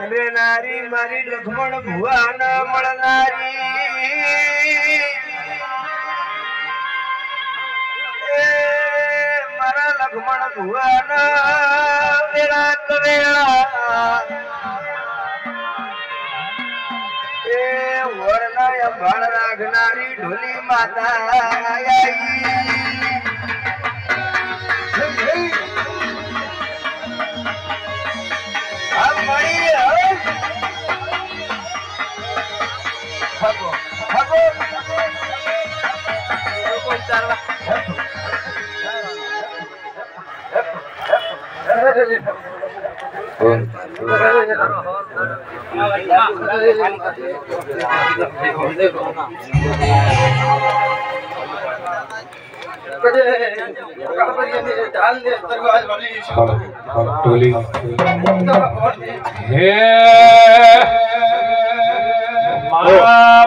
રે નારી મારી લખમણ ભુવા ના મળનારી મારા લખમણ ભુવા ના વેળા કવેળા વરનાય ભાળ રાખનારી ઢોલી માતા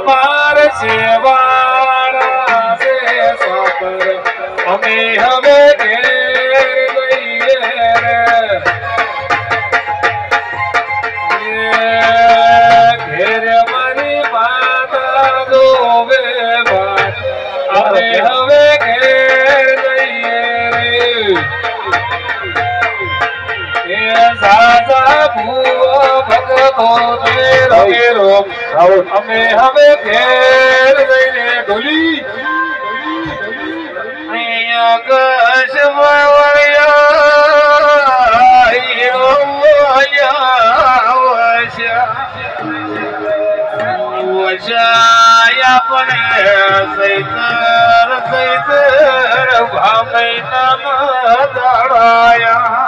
માર સેવાળા છે સોપર અમે હવે ઘેર જઈએ રે ઘેર મારી માતા જોવે વાત અમે હવે ઘેર જઈએ રે સાજા ભૂવો ભગતો તેરો અમે હવે ઘેર જઈને ઢોલી આકાશ આપણે સૈતર સૈતર ભામઈ નામ દાડાયા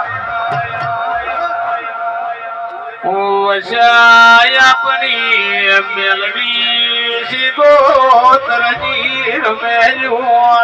આપણી મેલવી સીધો તરજી મેલું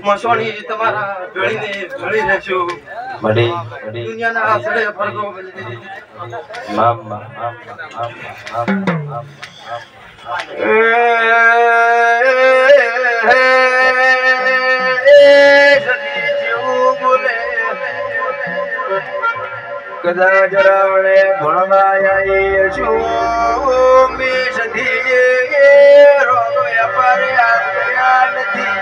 મસોણી તમારા ભેળીને ભળી રહેશો દુનિયાના આસરે ફરજો કદાચ રાવણે ભણવાયા છું મેં સધી રોગ વ્યાપારે આવ્યા નથી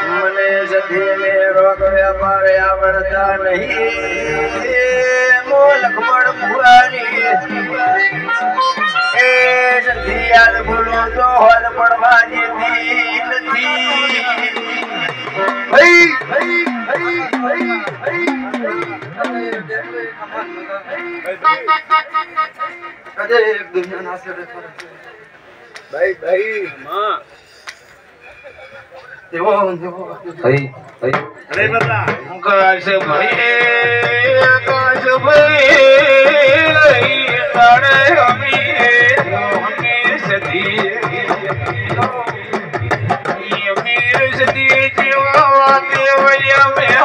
મને સધીને રોગ વ્યાપારે આવડતા નહીં મો લખમણ ભુવાની એ સધી યાદ ભૂલો તો હોલ પડવા જેતી નથી હઈ હઈ હઈ હઈ હઈ કદે દુનિયા ના સડે ભાઈ ભાઈ માં દેવો દેવો ભાઈ ભાઈ અરે બતા હું કહે છે ભાઈ सदी जीवा देवया में